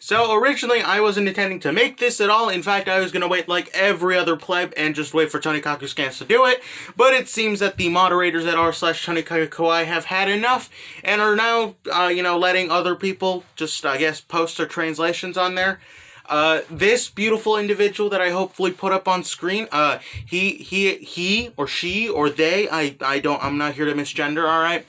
So originally I wasn't intending to make this at all. In fact, I was going to wait like every other pleb and just wait for Tonikaku Scans to do it. But it seems that the moderators at r/Tonikaku kawaii have had enough and are now, letting other people just, I guess, post their translations on there. This beautiful individual that I hopefully put up on screen, he or she or they, I'm not here to misgender, alright?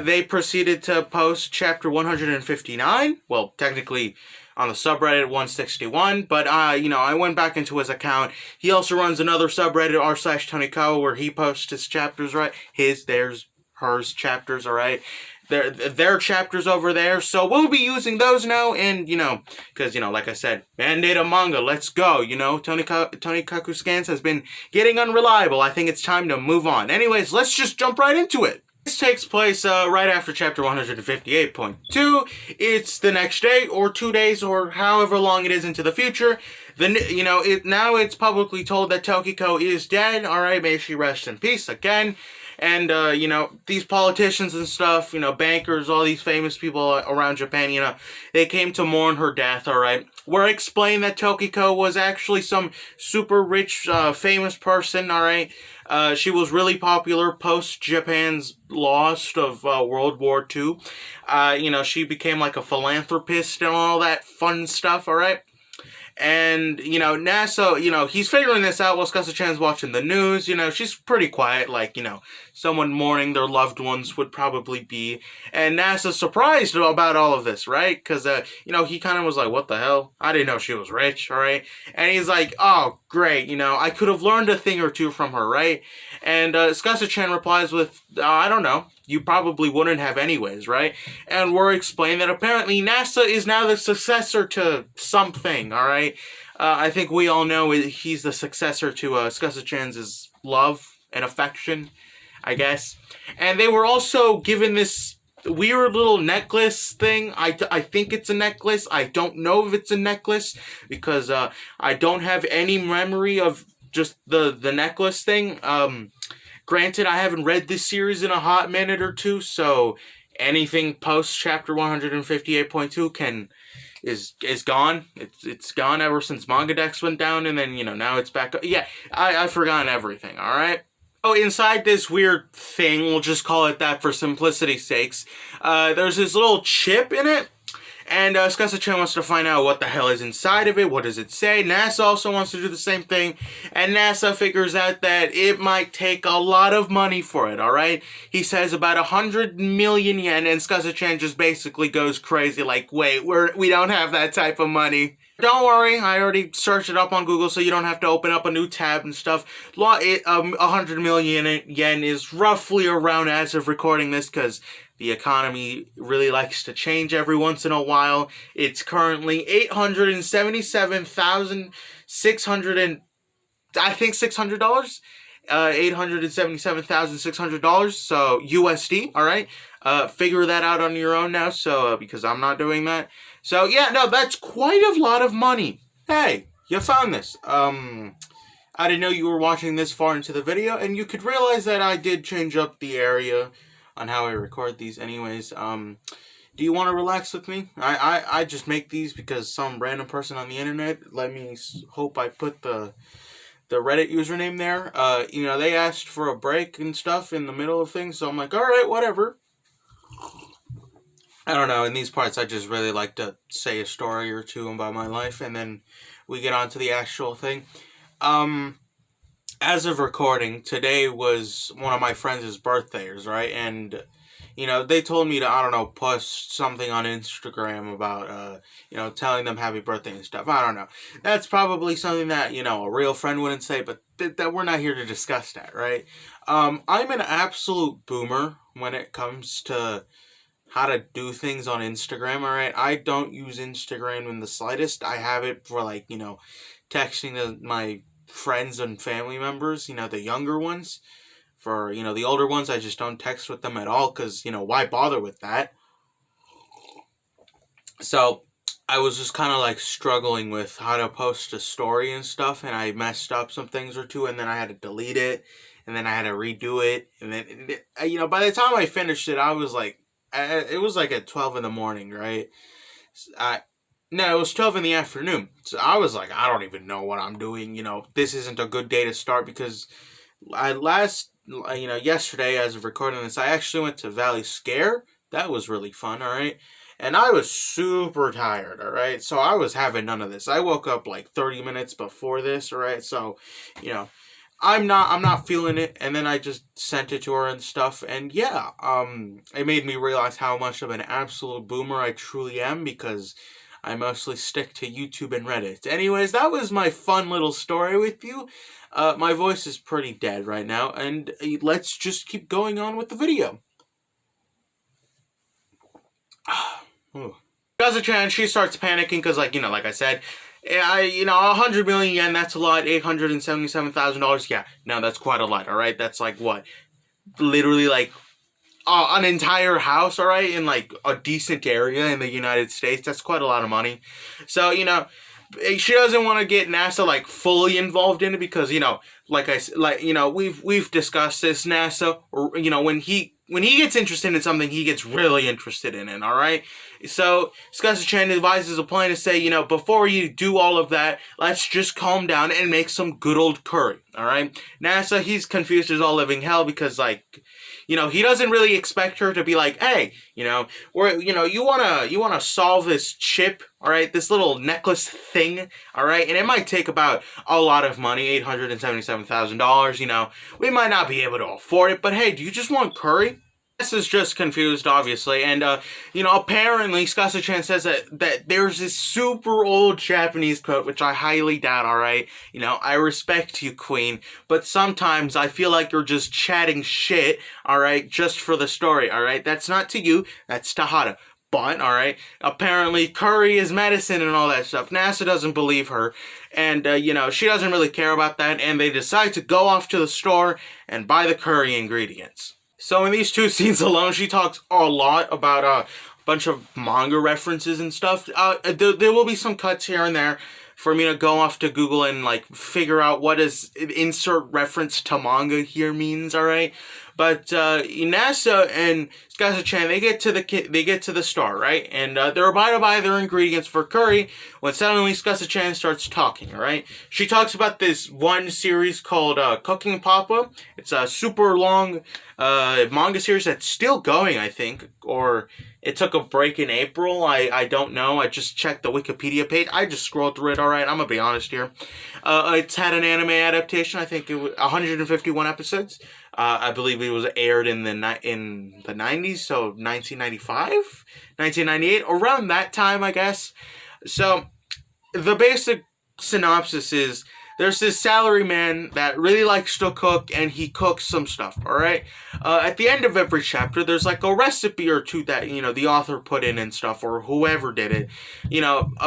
They proceeded to post chapter 159, well, technically on the subreddit 161, but, I went back into his account. He also runs another subreddit, r/Tonikawa, where he posts his chapters, right? His, theirs, hers chapters, alright? Their chapters over there, so we'll be using those now, and, because, like I said, mandate a manga, let's go, Tonikaku Scans has been getting unreliable. I think it's time to move on. Anyways, let's just jump right into it. This takes place right after chapter 158.2. It's the next day, or 2 days, or however long it is into the future. Now it's publicly told that Tokiko is dead, alright, may she rest in peace again. And, these politicians and stuff, bankers, all these famous people around Japan, they came to mourn her death, alright? Where explained that Tokiko was actually some super rich, famous person, alright? She was really popular post-Japan's loss of World War II. She became like a philanthropist and all that fun stuff, alright? And, NASA, he's figuring this out while Scuzza-chan's watching the news. She's pretty quiet, like, someone mourning their loved ones would probably be. And NASA's surprised about all of this, right? Because, he kind of was like, what the hell? I didn't know she was rich, alright? And he's like, oh, great, I could have learned a thing or two from her, right? And Scuzza-chan replies with, I don't know. You probably wouldn't have anyways, right? And we're explaining that apparently NASA is now the successor to something, alright? I think we all know he's the successor to Scuzza-chan's love and affection, I guess. And they were also given this weird little necklace thing. I think it's a necklace. I don't know if it's a necklace because I don't have any memory of just the necklace thing. Granted, I haven't read this series in a hot minute or two, so anything post chapter 158.2 is gone. It's gone ever since Manga Dex went down, and then, now it's back. Yeah, I've forgotten everything, alright? Oh, inside this weird thing, we'll just call it that for simplicity's sakes, there's this little chip in it. And Scuzza-chan wants to find out what the hell is inside of it, what does it say. NASA also wants to do the same thing, and NASA figures out that it might take a lot of money for it, alright? He says about 100 million yen, and Scuzza-chan just basically goes crazy, like, wait, we don't have that type of money. Don't worry, I already searched it up on Google, so you don't have to open up a new tab and stuff. 100 million yen is roughly around, as of recording this, because the economy really likes to change every once in a while. It's currently 877,600 and I think $600. $877,600. So USD. All right. Figure that out on your own now. So because I'm not doing that. So yeah, no, that's quite a lot of money. Hey, you found this. I didn't know you were watching this far into the video, and you could realize that I did change up the area on how I record these anyways. Do you want to relax with me? I just make these because some random person on the internet let me hope I put the Reddit username there. They asked for a break and stuff in the middle of things, so I'm like, alright, whatever. I don't know, in these parts I just really like to say a story or two about my life, and then we get on to the actual thing. As of recording, today was one of my friends' birthdays, right? And, they told me to, I don't know, post something on Instagram about, telling them happy birthday and stuff. I don't know. That's probably something that, a real friend wouldn't say, but that we're not here to discuss that, right? I'm an absolute boomer when it comes to how to do things on Instagram, alright? I don't use Instagram in the slightest. I have it for, like, texting my friends and family members, the younger ones. For, the older ones, I just don't text with them at all, because, why bother with that? So, I was just kind of, like, struggling with how to post a story and stuff, and I messed up some things or two, and then I had to delete it, and then I had to redo it, and then, by the time I finished it, I was, like, it was, like, at 12 in the morning, right? No, it was 12 in the afternoon. So I was like, I don't even know what I'm doing. This isn't a good day to start because yesterday, as of recording this, I actually went to Valley Scare. That was really fun, alright? And I was super tired, alright? So I was having none of this. I woke up like 30 minutes before this, alright? So, you know, I'm not feeling it, and then I just sent it to her and stuff, and yeah, it made me realize how much of an absolute boomer I truly am, because I mostly stick to YouTube and Reddit. Anyways, that was my fun little story with you. My voice is pretty dead right now, and let's just keep going on with the video. Kazuchan, she starts panicking because, like I said, 100 million yen, that's a lot. $877,000, yeah, no, that's quite a lot, alright? That's like, what? Literally, like, an entire house, alright? In, like, a decent area in the United States. That's quite a lot of money. So, she doesn't want to get NASA, like, fully involved in it because, we've discussed this. NASA, when he gets interested in something, he gets really interested in it, alright? So, Scuzzy-chan advises a plan to say, before you do all of that, let's just calm down and make some good old curry, alright? NASA, he's confused as all living hell because, he doesn't really expect her to be like, hey, you wanna solve this chip, alright, this little necklace thing, alright, and it might take about a lot of money, $877,000, we might not be able to afford it, but hey, do you just want curry? This is just confused, obviously, and, apparently, Scuzzy-chan says that there's this super old Japanese quote, which I highly doubt, alright? I respect you, queen, but sometimes I feel like you're just chatting shit, alright, just for the story, alright? That's not to you, that's to Hada. But, alright, apparently curry is medicine and all that stuff. NASA doesn't believe her, and, she doesn't really care about that, and they decide to go off to the store and buy the curry ingredients. So in these two scenes alone, she talks a lot about a bunch of manga references and stuff. There will be some cuts here and there for me to go off to Google and, figure out what does insert reference to manga here means, alright? But, Inasa and Scuzzy-chan, they get to the store, right? And, they're about to buy their ingredients for curry when suddenly Scuzzy-chan starts talking, alright? She talks about this one series called, Cooking Papa. It's a super long, manga series that's still going, I think, or it took a break in April. I don't know. I just checked the Wikipedia page. I just scrolled through it, alright? I'm gonna be honest here. It's had an anime adaptation. I think it was 151 episodes. I believe it was aired in the 90s, so 1995, 1998, around that time, I guess. So, the basic synopsis is, there's this salaryman that really likes to cook, and he cooks some stuff, alright? At the end of every chapter, there's like a recipe or two that, the author put in and stuff, or whoever did it,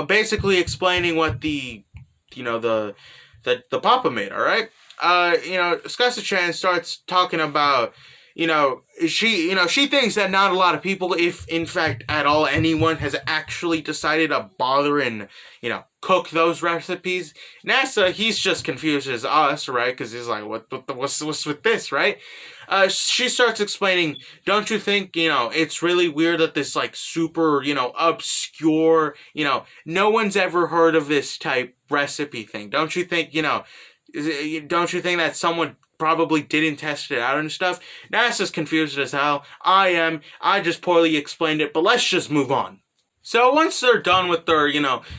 basically explaining what the papa made, alright? Scuzzy-chan starts talking about, she thinks that not a lot of people, if in fact at all anyone, has actually decided to bother and, cook those recipes. NASA, he's just confused as us, right? Because he's like, what's with this, right? She starts explaining, don't you think, it's really weird that this, super, obscure, no one's ever heard of this type recipe thing. Don't you think, don't you think that someone probably didn't test it out and stuff? NASA's confused as hell. I just poorly explained it, but let's just move on. So once they're done with their,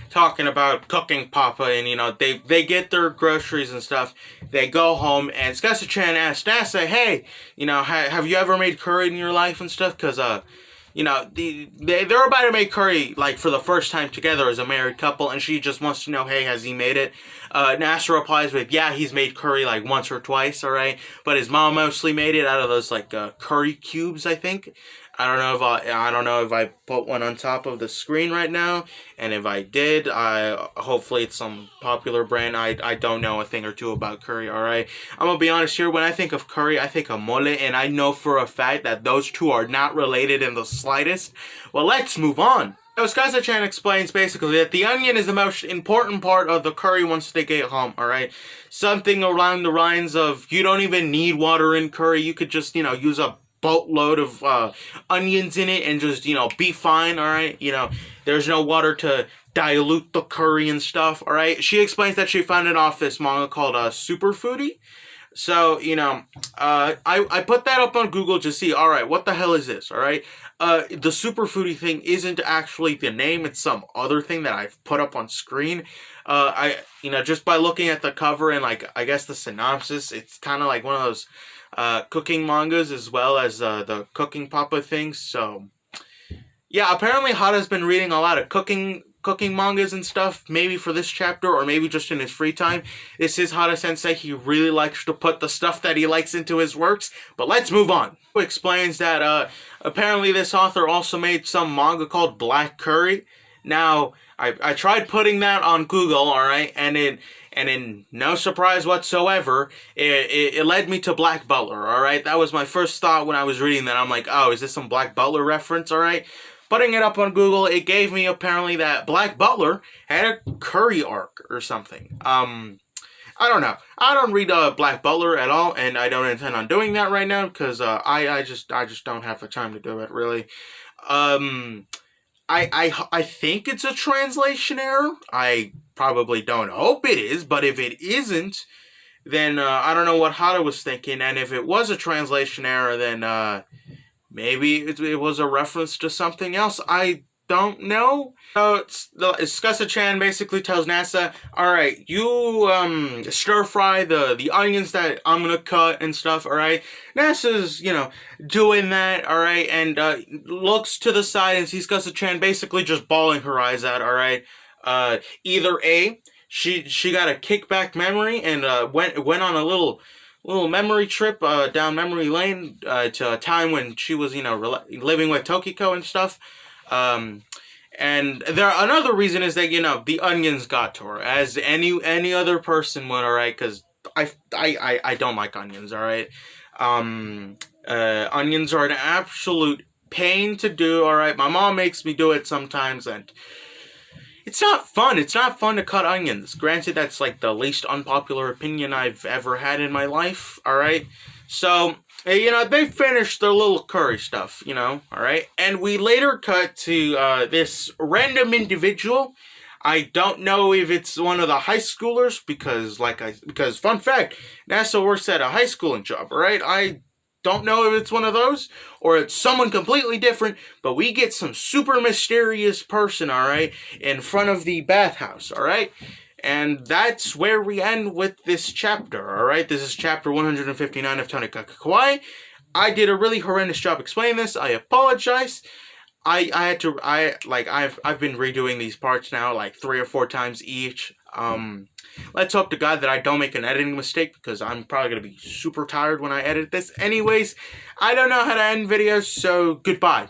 talking about cooking Papa and, they get their groceries and stuff, they go home and Scuzzy-chan asks NASA, hey, have you ever made curry in your life and stuff? Because, they're about to make curry, for the first time together as a married couple, and she just wants to know, hey, has he made it? NASA replies with, yeah, he's made curry, once or twice, alright? But his mom mostly made it out of those, curry cubes, I think. I don't know if I put one on top of the screen right now, and if I did, hopefully it's some popular brand. I don't know a thing or two about curry, alright? I'm gonna be honest here, when I think of curry, I think of mole, and I know for a fact that those two are not related in the slightest. Well, let's move on. So Scuzzy-chan explains basically that the onion is the most important part of the curry once they get home, alright? Something around the lines of, you don't even need water in curry, you could just, use a boatload of onions in it and just, be fine, alright? There's no water to dilute the curry and stuff, alright? She explains that she found it off this manga called Super Foodie. So, I put that up on Google to see, alright, what the hell is this, alright? The Super Foodie thing isn't actually the name, it's some other thing that I've put up on screen. Just by looking at the cover and, I guess the synopsis, it's kind of like one of those cooking mangas as well as the Cooking Papa things, so... Yeah, apparently Hada's been reading a lot of cooking mangas and stuff, maybe for this chapter, or maybe just in his free time. This is Hada-sensei. He really likes to put the stuff that he likes into his works, but let's move on. He explains that apparently this author also made some manga called Black Curry. Now, I tried putting that on Google, alright, and in no surprise whatsoever, it led me to Black Butler, alright? That was my first thought when I was reading that. I'm like, oh, is this some Black Butler reference, alright? Putting it up on Google, it gave me apparently that Black Butler had a curry arc or something. I don't know. I don't read Black Butler at all, and I don't intend on doing that right now because I just don't have the time to do it, really. I think it's a translation error. I probably don't hope it is, but if it isn't, then I don't know what Hada was thinking, and if it was a translation error, then maybe it was a reference to something else. I don't know. So Skasa-chan basically tells Nasa, alright, you stir fry the onions that I'm gonna cut and stuff, alright? Nasa's, doing that, alright, and looks to the side and sees Skasa-chan basically just bawling her eyes out, alright? Either A, she got a kickback memory and went on a little memory trip down memory lane to a time when she was, living with Tokiko and stuff. And another reason is that, the onions got to her, as any other person would, alright? Because I don't like onions, alright? Onions are an absolute pain to do, alright? My mom makes me do it sometimes, and it's not fun. It's not fun to cut onions. Granted, that's like the least unpopular opinion I've ever had in my life, alright? So, they finished their little curry stuff, alright? And we later cut to this random individual. I don't know if it's one of the high schoolers, because fun fact, NASA works at a high schooling job, alright? I don't know if it's one of those, or it's someone completely different, but we get some super mysterious person, alright, in front of the bathhouse, alright? And that's where we end with this chapter, alright? This is chapter 159 of Tonikaku Kawaii. I did a really horrendous job explaining this. I apologize. I've been redoing these parts now like 3 or 4 times each. Let's hope to God that I don't make an editing mistake, because I'm probably going to be super tired when I edit this. Anyways, I don't know how to end videos, so goodbye.